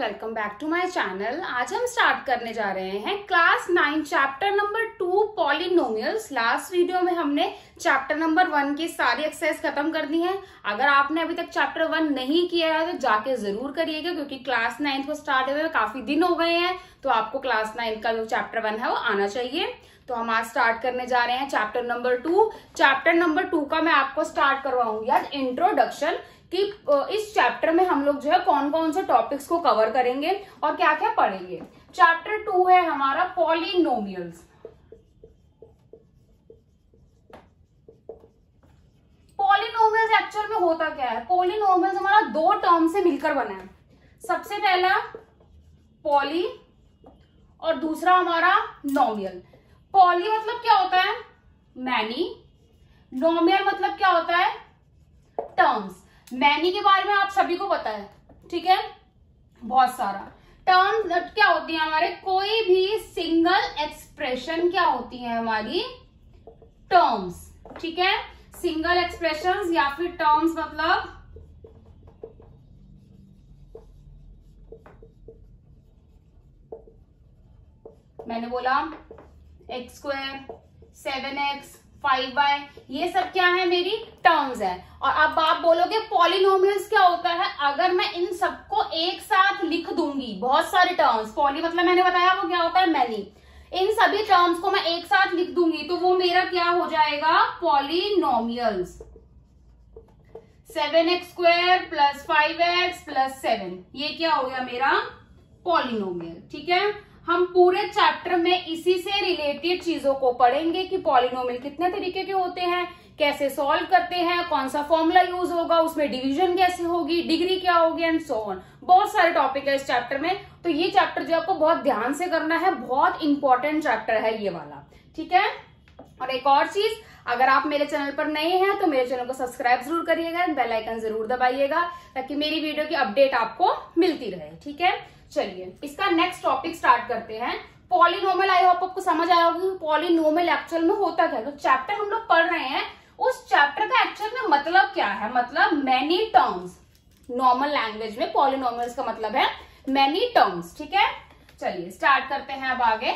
Welcome back to my channel. आज हम start करने जा रहे हैं class 9 chapter number 2 polynomials. Last video में हमने चैप्टर नंबर 1 की सारी एक्सरसाइज खत्म कर दी है। अगर आपने अभी तक चैप्टर 1 नहीं किया है तो जाके जरूर करिएगा, क्योंकि क्लास 9 को स्टार्ट हुए काफी दिन हो गए हैं, तो आपको क्लास 9 का जो चैप्टर 1 है वो आना चाहिए। तो हम आज स्टार्ट करने जा रहे हैं चैप्टर नंबर 2। चैप्टर नंबर 2 का मैं आपको स्टार्ट करवाऊंगी आज इंट्रोडक्शन कि इस चैप्टर में हम लोग जो है कौन कौन से टॉपिक्स को कवर करेंगे और क्या क्या पढ़ेंगे। चैप्टर 2 है हमारा पॉलिनोमियल्स। पॉलिनोमियल्स एक्चुअल में होता क्या है? पॉलिनोमियल्स हमारा दो टर्म से मिलकर बना है। सबसे पहला पॉली और दूसरा हमारा नोमियल। पॉली मतलब क्या होता है? मैनी। नोमियल मतलब क्या होता है? टर्म्स। मैनी के बारे में आप सभी को पता है, ठीक है, बहुत सारा। टर्म्स क्या होती है हमारे? कोई भी सिंगल एक्सप्रेशन क्या होती है हमारी? टर्म्स, ठीक है। सिंगल एक्सप्रेशंस या फिर टर्म्स मतलब मैंने बोला x², 7x, 5y, ये सब क्या है? मेरी टर्म्स है। और अब आप बोलोगे पॉलिनोमियल्स क्या होता है? अगर मैं इन सबको एक साथ लिख दूंगी, बहुत सारे टर्म्स, पॉली मतलब मैंने बताया वो क्या होता है? मैनी। इन सभी टर्म्स को मैं एक साथ लिख दूंगी तो वो मेरा क्या हो जाएगा? पॉलिनोमियल्स। 7x² + 5x + 7, ये क्या हो गया मेरा? पॉलिनोमियल, ठीक है। हम पूरे चैप्टर में इसी से रिलेटेड चीजों को पढ़ेंगे कि पॉलिनोमियल कितने तरीके के होते हैं, कैसे सॉल्व करते हैं, कौन सा फॉर्मूला यूज होगा, उसमें डिवीजन कैसे होगी, डिग्री क्या होगी एंड सो ऑन। बहुत सारे टॉपिक है इस चैप्टर में, तो ये चैप्टर जो आपको बहुत ध्यान से करना है, बहुत इंपॉर्टेंट चैप्टर है ये वाला, ठीक है। और एक और चीज, अगर आप मेरे चैनल पर नए हैं तो मेरे चैनल को सब्सक्राइब जरूर करिएगा, बेल आइकन जरूर दबाइएगा ताकि मेरी वीडियो की अपडेट आपको मिलती रहे, ठीक है। चलिए इसका नेक्स्ट टॉपिक स्टार्ट करते हैं। पॉलिनोमियल, आई होप आपको समझ आया होगा पॉलिनोमियल एक्चुअल में होता क्या है। तो चैप्टर हम लोग पढ़ रहे हैं, उस चैप्टर का एक्चुअल में मतलब क्या है? मतलब मैनी टर्म्स। नॉर्मल लैंग्वेज में पॉलिनोमियल्स का मतलब है मैनी टर्म्स, ठीक है। चलिए स्टार्ट करते हैं अब आगे।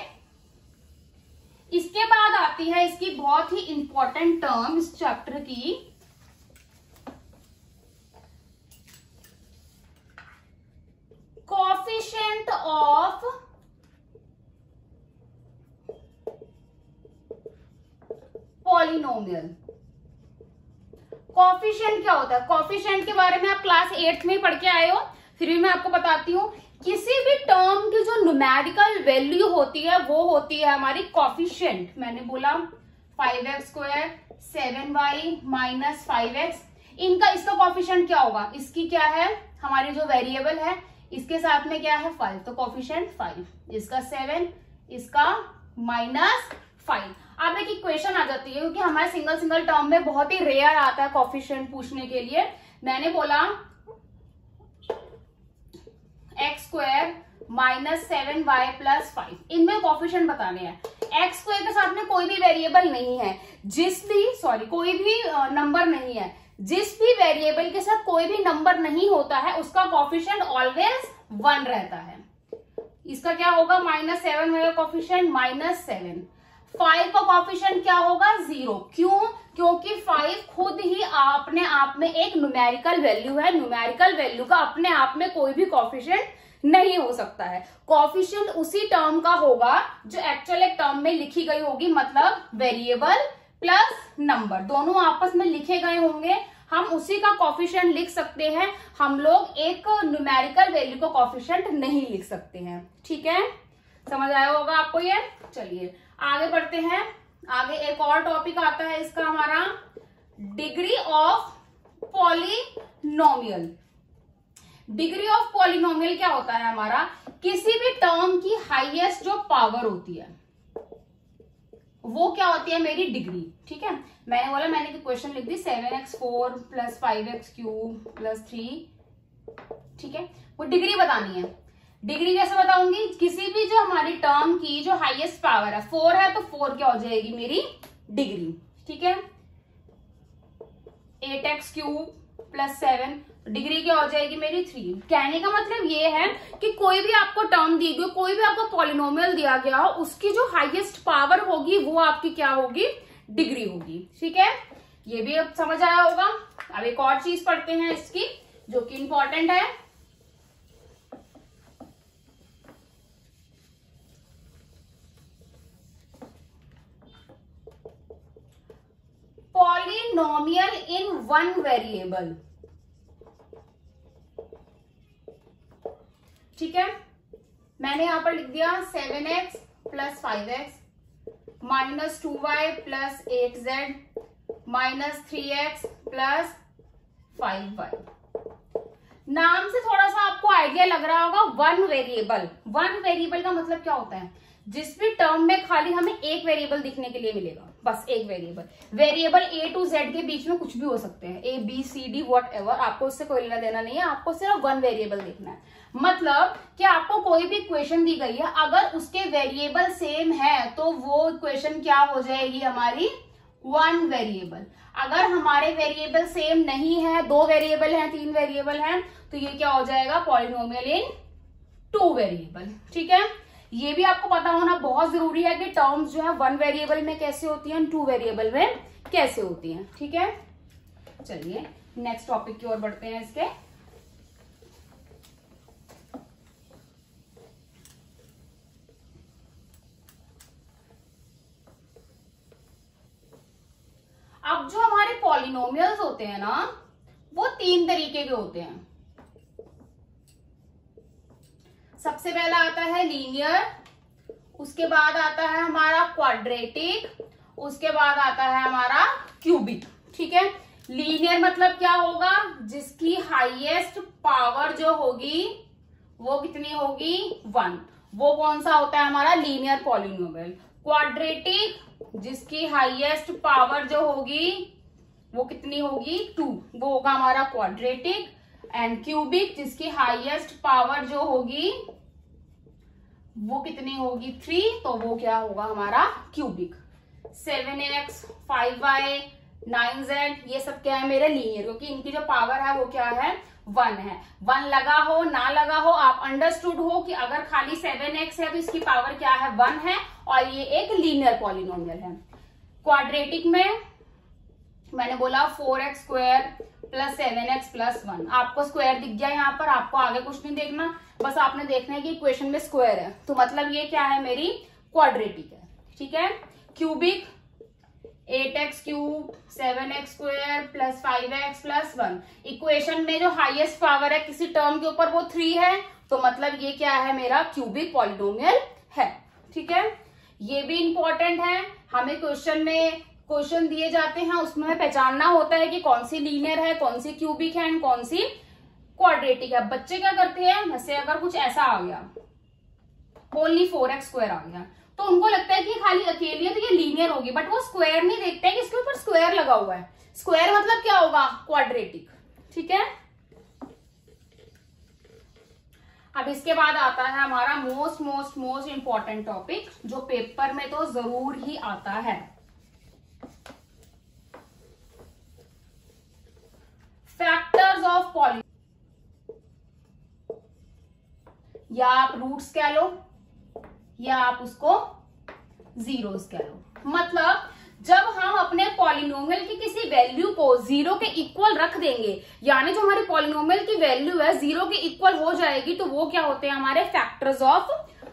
इसके बाद आती है इसकी बहुत ही इंपॉर्टेंट टर्म इस चैप्टर की, कोएफिशिएंट ऑफ पॉलिनोमियल। कोएफिशिएंट क्या होता है? कोएफिशिएंट के बारे में आप क्लास 8th में ही पढ़ के आए हो, फिर भी मैं आपको बताती हूँ। किसी भी टर्म की जो न्यूमेरिकल वैल्यू होती है वो होती है हमारी कोएफिशिएंट। मैंने बोला 5x², 7y - 5x, इनका इसका कोएफिशिएंट क्या होगा? इसकी क्या है? हमारी जो वेरिएबल है इसके साथ में क्या है? 5, तो कोएफिशिएंट 5, इसका 7, इसका -5। अब एक इक्वेशन आ जाती है, क्योंकि हमारे सिंगल सिंगल टर्म में बहुत ही रेयर आता है कोएफिशिएंट पूछने के लिए। मैंने बोला x² - 7y + 5, इनमें कोएफिशिएंट बताने हैं। x² के साथ में कोई भी वेरिएबल नहीं है, कोई भी नंबर नहीं है। जिस भी वेरिएबल के साथ कोई भी नंबर नहीं होता है उसका कोएफिशिएंट ऑलवेज 1 रहता है। इसका क्या होगा? -7 होगा कोएफिशिएंट, -7। 5 का कोएफिशिएंट क्या होगा? 0। क्यों? क्योंकि 5 खुद ही अपने आप में एक न्यूमेरिकल वैल्यू है। न्यूमेरिकल वैल्यू का अपने आप में कोई भी कोएफिशिएंट नहीं हो सकता है। कोएफिशिएंट उसी टर्म का होगा जो एक्चुअल एक टर्म में लिखी गई होगी, मतलब वेरिएबल प्लस नंबर दोनों आपस में लिखे गए होंगे, हम उसी का कोएफिशिएंट लिख सकते हैं। हम लोग एक न्यूमेरिकल वैल्यू का कोएफिशिएंट नहीं लिख सकते हैं, ठीक है। समझ आया होगा आपको ये। चलिए आगे बढ़ते हैं। आगे एक और टॉपिक आता है इसका हमारा, degree of polynomial. Degree of polynomial क्या होता है हमारा? किसी भी टर्म की हाईएस्ट जो पावर होती है वो क्या होती है? मेरी डिग्री, ठीक है। मैंने बोला, मैंने क्वेश्चन लिख दी 7x4 + 5x³ + 3, ठीक है। वो डिग्री बतानी है। डिग्री कैसे बताऊंगी? किसी भी जो हमारी टर्म की जो हाईएस्ट पावर है 4 है, तो 4 क्या हो जाएगी? मेरी डिग्री, ठीक है। 8x³ + 7, डिग्री क्या हो जाएगी मेरी 3। कहने का मतलब ये है कि कोई भी आपको टर्म दी गई, कोई भी आपको पॉलिनोमियल दिया गया हो, उसकी जो हाईएस्ट पावर होगी वो आपकी क्या होगी, डिग्री होगी। ठीक है, ये भी अब समझ आया होगा। अब एक और चीज पढ़ते हैं इसकी जो कि इंपॉर्टेंट है। Polynomial in one variable. ठीक है, मैंने यहां पर लिख दिया 7x plus 5x minus 2y plus 8z minus 3x plus 5y। नाम से थोड़ा सा आपको आइडिया लग रहा होगा। वन वेरिएबल, वन वेरिएबल का मतलब क्या होता है, जिस भी टर्म में खाली हमें एक वेरिएबल दिखने के लिए मिलेगा, बस एक variable. Variable A to Z के बीच में कुछ भी हो सकते हैं, A B C D what ever, आपको उससे कोई लेना देना नहीं है, आपको सिर्फ वन वेरिएबल देखना है। मतलब कि आपको कोई भी इक्वेशन दी गई है, अगर उसके वेरिएबल सेम है तो वो इक्वेशन क्या हो जाएगी हमारी, वन वेरिएबल। अगर हमारे वेरिएबल सेम नहीं है, दो वेरिएबल हैं, तीन वेरिएबल हैं, तो ये क्या हो जाएगा, पॉलिनोमियल इन टू वेरिएबल। ठीक है, ये भी आपको पता होना बहुत जरूरी है कि टर्म्स जो है वन वेरिएबल में कैसे होती हैं, टू वेरिएबल में कैसे होती हैं। ठीक है, चलिए नेक्स्ट टॉपिक की ओर बढ़ते हैं इसके। अब जो हमारे पॉलिनोमियल्स होते हैं ना, वो तीन तरीके के होते हैं। सबसे पहला आता है लीनियर, उसके बाद आता है हमारा क्वाड्रेटिक, उसके बाद आता है हमारा क्यूबिक। ठीक है, लीनियर मतलब क्या होगा, जिसकी हाईएस्ट पावर जो होगी वो कितनी होगी, 1, वो कौन सा होता है हमारा, लीनियर पॉलिनोमियल। क्वाड्रेटिक, जिसकी हाईएस्ट पावर जो होगी वो कितनी होगी, 2, वो होगा हमारा क्वाड्रेटिक। एंड क्यूबिक, जिसकी हाईएस्ट पावर जो होगी वो कितनी होगी, 3, तो वो क्या होगा हमारा क्यूबिक। 7x 5y 9z ये सब क्या है मेरे लीनियर, क्योंकि इनकी जो पावर है वो क्या है, 1 है। 1 लगा हो ना लगा हो, आप अंडरस्टूड हो कि अगर खाली 7x है तो इसकी पावर क्या है, 1 है, और ये एक लीनियर पॉलिनोमियल है। क्वाड्रेटिक में मैंने बोला 4x square plus 7x plus 1। आपको स्क्वायर दिख गया यहाँ पर, आपको आगे कुछ नहीं देखना, बस आपने देखना है कि इक्वेशन में स्क्वायर है, तो मतलब ये क्या है मेरी क्वाड्रेटिक है। ठीक है, cubic 8x cube 7x square plus 5x plus 1। Equation में जो हाईएस्ट पावर है किसी टर्म के ऊपर वो 3 है, तो मतलब ये क्या है मेरा क्यूबिक पॉलिनोमियल है। ठीक है, ये भी इंपॉर्टेंट है, हमें क्वेश्चन में क्वेश्चन दिए जाते हैं, उसमें पहचानना होता है कि कौन सी लीनियर है, कौन सी क्यूबिक है, एंड कौन सी क्वाड्रेटिक है। बच्चे क्या करते हैं, जैसे अगर कुछ ऐसा आ गया, ओनली 4x स्क्वायर आ गया, तो उनको लगता है कि खाली अकेली है तो ये लीनियर होगी, बट वो स्क्वायर नहीं देखते हैं कि इसके ऊपर स्क्वायर लगा हुआ है। स्क्वायर मतलब क्या होगा, क्वाड्रेटिक। ठीक है, अब इसके बाद आता है हमारा मोस्ट इंपॉर्टेंट टॉपिक, जो पेपर में तो जरूर ही आता है, फैक्टर्स ऑफ पॉलिनोमियल, या आप रूट्स कह लो या आप उसको जीरोस कह लो। मतलब जब हम अपने पॉलिनोमियल की किसी वैल्यू को 0 के इक्वल रख देंगे, यानी जो हमारी पॉलिनोमियल की वैल्यू है 0 के इक्वल हो जाएगी, तो वो क्या होते हैं हमारे फैक्टर्स ऑफ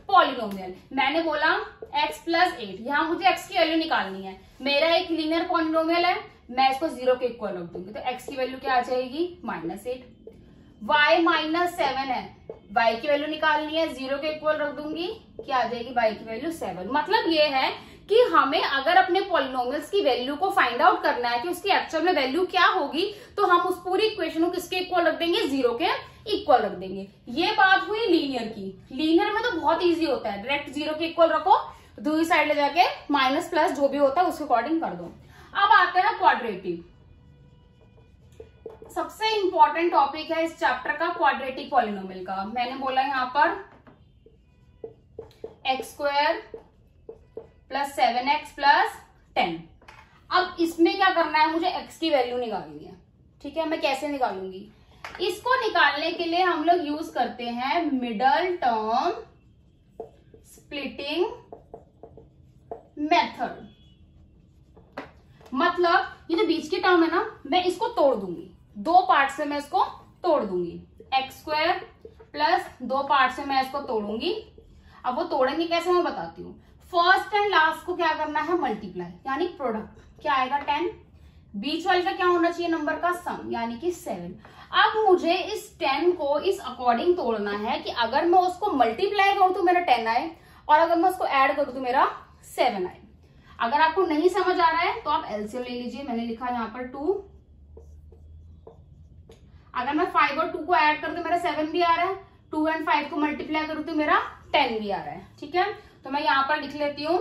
पॉलिनोमियल। मैंने बोला x प्लस 8, यहां मुझे x की वैल्यू निकालनी है, मेरा एक लीनियर पॉलिनोमियल है, मैं इसको 0 के इक्वल रख दूंगी, तो x की वैल्यू क्या आ जाएगी, -8। y -7 है, y की वैल्यू निकालनी है, 0 के इक्वल रख दूंगी, क्या आ जाएगी, y की वैल्यू 7। मतलब ये है कि हमें अगर अपने पॉलिनोमियल्स की वैल्यू को फाइंड आउट करना है कि उसकी एक्चुअल में वैल्यू क्या होगी, तो हम उस पूरी इक्वेशन को किसके इक्वल रख देंगे, 0 के इक्वल रख देंगे। ये बात हुई लीनियर की। लीनियर में तो बहुत इजी होता है, डायरेक्ट 0 के इक्वल रखो, दूसरी साइड ले जाके माइनस प्लस जो भी होता है उसके अकॉर्डिंग कर दो। अब आते हैं क्वाड्रेटिक, सबसे इंपॉर्टेंट टॉपिक है इस चैप्टर का, क्वाड्रेटिक पॉलिनोमियल का। मैंने बोला यहाँ पर x square plus 7x plus 10। अब इसमें क्या करना है, मुझे x की वैल्यू निकालनी है। ठीक है, मैं कैसे निकालूंगी, इसको निकालने के लिए हम लोग यूज करते हैं मिडल टर्म स्प्लिटिंग मेथड। मतलब ये जो बीच की टर्म है ना, मैं इसको तोड़ दूंगी, दो पार्ट से मैं इसको तोड़ दूंगी। एक्स स्क्वायर प्लस दो पार्ट से मैं इसको तोड़ूंगी। अब वो तोड़ेंगे कैसे मैं बताती हूँ। फर्स्ट एंड लास्ट को क्या करना है, मल्टीप्लाई, यानी प्रोडक्ट क्या आएगा 10, बीच वाले का क्या होना चाहिए नंबर का सम, यानी कि 7। अब मुझे इस 10 को इस अकॉर्डिंग तोड़ना है कि अगर मैं उसको मल्टीप्लाई करूं तो मेरा 10 आए, और अगर मैं उसको ऐड करूं तो मेरा 7 आए। अगर आपको नहीं समझ आ रहा है तो आप एलसीएम ले लीजिए। मैंने लिखा यहाँ पर 2, अगर मैं 5 और 2 को ऐड करूं तो मेरा 7 भी आ रहा है, 2 एंड 5 को मल्टीप्लाई करूं तो मेरा 10 भी आ रहा है। ठीक है, तो मैं यहाँ पर लिख लेती हूँ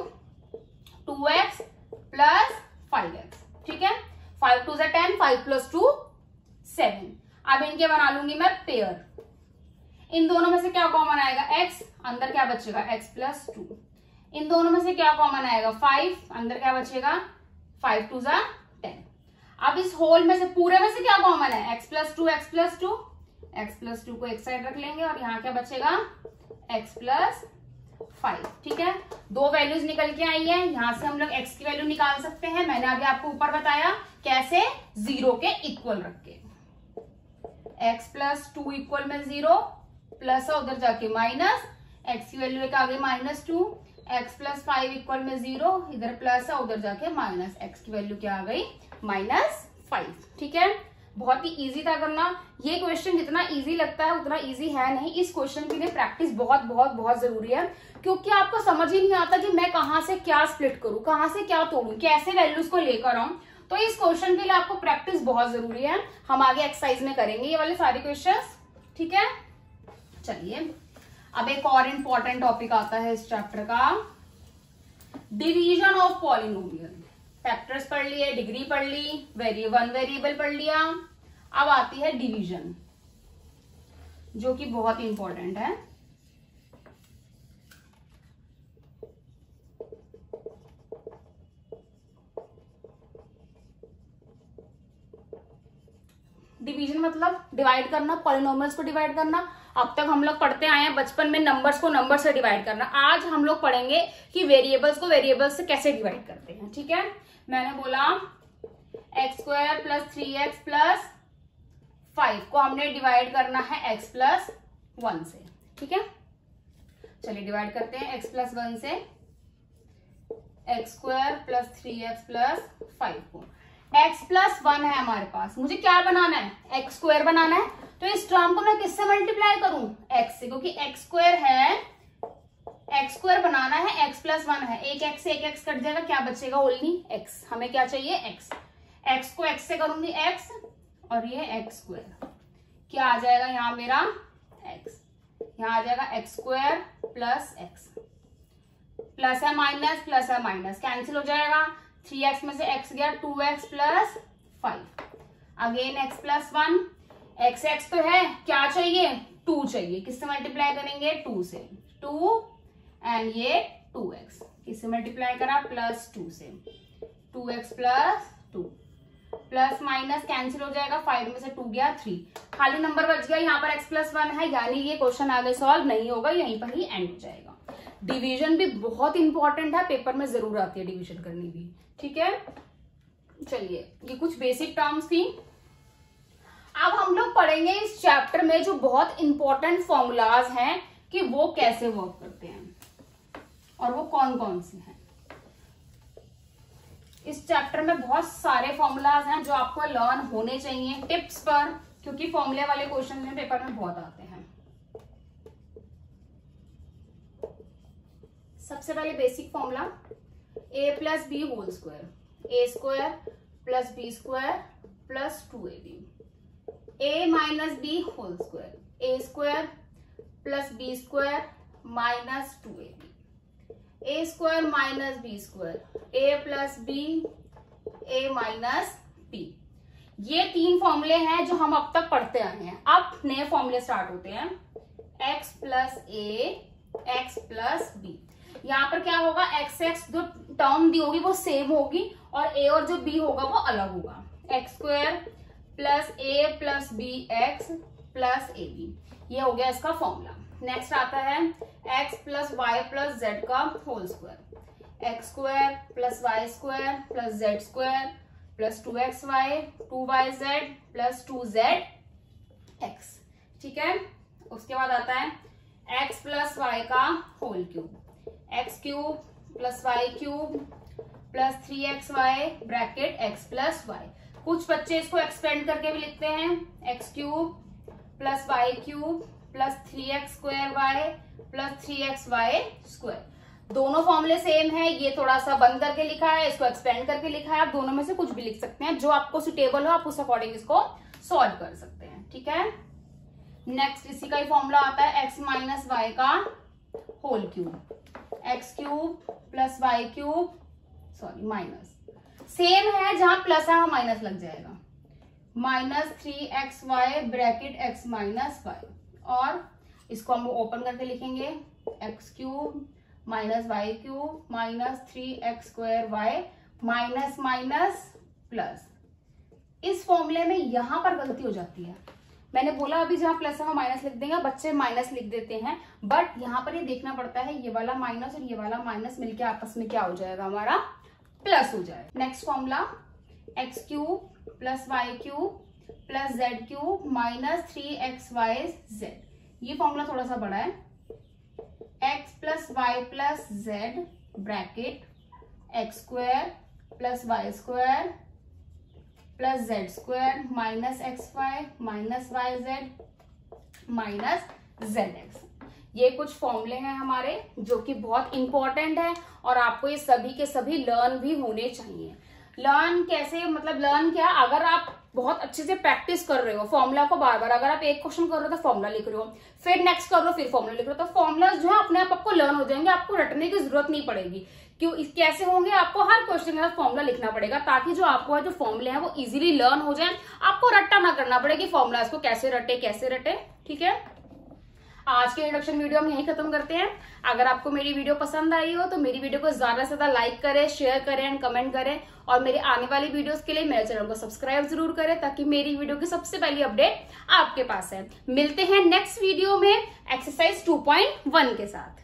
2x प्लस 5x। ठीक है, 5 2 10, 5 प्लस 2 7। अब इनके बना लूंगी मैं पेयर। इन दोनों में से क्या कॉमन आएगा, x, अंदर क्या बचेगा x प्लस 2। इन दोनों में से क्या कॉमन आएगा 5, अंदर क्या बचेगा 5 2 10। अब इस होल में से पूरे में से क्या कॉमन है, x plus 2, x plus 2, x plus 2 को एक साइड रख लेंगे और यहाँ क्या बचेगा x प्लस 5। ठीक है, दो वैल्यूज निकल के आई है, यहां से हम लोग x की वैल्यू निकाल सकते हैं। मैंने अभी आपको ऊपर बताया कैसे, 0 के इक्वल रख के। x प्लस 2 इक्वल में 0, प्लस है उधर जाके माइनस, x की वैल्यू एक आ गई -2, x प्लस 5 इक्वल में 0, इधर प्लस है उधर जाके माइनस, x की वैल्यू क्या आ गई -5। ठीक है, बहुत ही इजी था करना। ये क्वेश्चन जितना इजी लगता है उतना इजी है नहीं। इस क्वेश्चन के लिए प्रैक्टिस बहुत बहुत बहुत जरूरी है, क्योंकि आपको समझ ही नहीं आता कि मैं कहां से क्या स्प्लिट करूं, कहां से क्या तोड़ूं, कैसे वैल्यूज को लेकर आऊं। तो इस क्वेश्चन के लिए आपको प्रैक्टिस बहुत जरूरी है। हम आगे एक्सरसाइज में करेंगे ये वाले सारे क्वेश्चंस। ठीक है, चलिए अब एक और इंपॉर्टेंट टॉपिक आता है इस चैप्टर का, डिवीजन ऑफ पॉलिनोमियल। फैक्टर्स पढ़ लिए, डिग्री पढ़ ली, वन वेरिएबल पढ़ लिया। अब आती है डिवीजन, जो कि बहुत इंपॉर्टेंट है। डिवीजन मतलब डिवाइड करना, पॉलिनोमियल्स को डिवाइड करना। अब तक हम लोग पढ़ते आए हैं बचपन में नंबर्स को नंबर से डिवाइड करना। आज हम लोग पढ़ेंगे कि वेरिएबल्स को वेरिएबल्स से कैसे डिवाइड करते हैं। ठीक है, मैंने बोला x square plus 3x plus 5 को हमने डिवाइड करना है x प्लस 1 से। ठीक है, चलिए डिवाइड करते हैं x प्लस 1 से x square plus 3x plus 5 को। x प्लस 1 है हमारे पास, मुझे क्या बनाना है, एक्स स्क्वायर बनाना है। तो इस टर्म को मैं किससे मल्टीप्लाई करूं, x से, क्योंकि एक्स स्क्वायर है, एक्स स्क्वायर बनाना है, x प्लस 1 है, एक x कट जाएगा, क्या बचेगा ओनली x। हमें क्या चाहिए x को x से करूंगी x, और ये x स्क्वायर क्या आ जाएगा यहाँ मेरा x, यहाँ आ जाएगा x square plus x, plus है माइनस, प्लस है माइनस कैंसिल हो जाएगा। 3x में से x गया, 2x plus 5, again x plus 1, x तो है, क्या चाहिए 2 चाहिए, किससे मल्टीप्लाई करेंगे 2 से, 2 एंड ये 2x किससे मल्टीप्लाई करा प्लस 2 से, 2x plus 2, plus minus cancel हो जाएगा, 5 में से 2 गया 3, खाली नंबर बच गया, यहाँ पर x प्लस 1 है, यानी ये क्वेश्चन आगे सॉल्व नहीं होगा, यहीं पर ही एंड हो जाएगा। डिवीजन भी बहुत इंपॉर्टेंट है, पेपर में जरूर आती है डिवीजन करनी भी। ठीक है, चलिए ये कुछ बेसिक टर्म्स थी। अब हम लोग पढ़ेंगे इस चैप्टर में जो बहुत इंपॉर्टेंट फॉर्मूलाज हैं कि वो कैसे वर्क करते हैं और वो कौन कौन से हैं। इस चैप्टर में बहुत सारे फॉर्मूलाज हैं जो आपको लर्न होने चाहिए टिप्स पर, क्योंकि फॉर्मूले वाले क्वेश्चन में पेपर में बहुत आते हैं। सबसे पहले basic formula, a plus b whole square, a square plus b square plus 2ab, a minus b whole square, a square plus b square minus 2ab, a square minus b square, a plus b, a minus b. ये 3 फॉर्मूले हैं जो हम अब तक पढ़ते आए हैं। अब नए फॉर्मूले स्टार्ट होते हैं, x प्लस ए, एक्स प्लस बी। यहाँ पर क्या होगा, x जो टर्म दी होगी वो सेम होगी और a और जो b होगा वो अलग होगा। X square plus a plus b x plus a b. ये हो गया इसका फॉर्मूला। नेक्स्ट आता है x plus y plus z का whole square. X square plus y square plus z square plus 2xy 2yz plus 2z x। ठीक है, उसके बाद आता है x प्लस वाई का whole cube. X cube plus y cube plus 3xy bracket x plus y. कुछ बच्चे इसको एक्सपेंड करके भी लिखते हैं, x cube plus y cube plus 3x square y plus 3xy square. दोनों फॉर्मूले सेम है, ये थोड़ा सा बंद करके लिखा है, इसको एक्सपेंड करके लिखा है। आप दोनों में से कुछ भी लिख सकते हैं, जो आपको सुटेबल हो आप उस अकॉर्डिंग इसको सॉल्व कर सकते हैं। ठीक है, नेक्स्ट इसी का ही फॉर्मूला आता है एक्स माइनस वाई का whole cube. X cube plus y cube sorry minus same है, जहां प्लस है वहां माइनस लग जाएगा, minus 3xy bracket x minus y. और इसको हम ओपन करके लिखेंगे x cube minus y cube minus 3x square y minus minus plus. इस फॉर्मूले में यहां पर गलती हो जाती है, मैंने बोला अभी जहां प्लस है वहां माइनस लिख देंगे, बच्चे माइनस लिख देते हैं, बट यहां पर ये देखना पड़ता है ये वाला माइनस और ये वाला माइनस मिलके आपस में क्या हो जाएगा, हमारा प्लस हो जाएगा। Next formula x cube plus y cube plus z cube minus 3xyz। ये फॉर्मूला थोड़ा सा बड़ा है, x plus y plus z bracket x square plus y square plus z square minus x y minus y z minus z x. ये कुछ फॉर्मूले हैं हमारे जो कि बहुत इंपॉर्टेंट है और आपको ये सभी के सभी लर्न भी होने चाहिए। लर्न कैसे, मतलब लर्न क्या, अगर आप बहुत अच्छे से प्रैक्टिस कर रहे हो फॉर्मूला को बार बार, अगर आप एक क्वेश्चन कर रहे हो तो फॉर्मूला लिख रहे हो, फिर नेक्स्ट कर रहे हो फिर फॉर्मूला लिख रहे हो, तो फॉर्मूलाज जो है अपने आप आपको लर्न हो जाएंगे, आपको रटने की जरूरत नहीं पड़ेगी। क्यों, कैसे होंगे, आपको हर क्वेश्चन के साथ फॉर्मूला लिखना पड़ेगा ताकि जो आपको है जो फॉर्मूले हैं वो इजीली लर्न हो जाए, आपको रट्टा ना करना पड़े कि फॉर्मूलाज को कैसे रटे। ठीक है, आज के इंट्रोडक्शन वीडियो हम यही खत्म करते हैं। अगर आपको मेरी वीडियो पसंद आई हो तो मेरी वीडियो को ज्यादा से ज्यादा लाइक करें, शेयर करें एंड कमेंट करें, और मेरे आने वाली वीडियोस के लिए मेरे चैनल को सब्सक्राइब जरूर करें ताकि मेरी वीडियो की सबसे पहली अपडेट आपके पास है। मिलते हैं नेक्स्ट वीडियो में एक्सरसाइज 2.1 के साथ।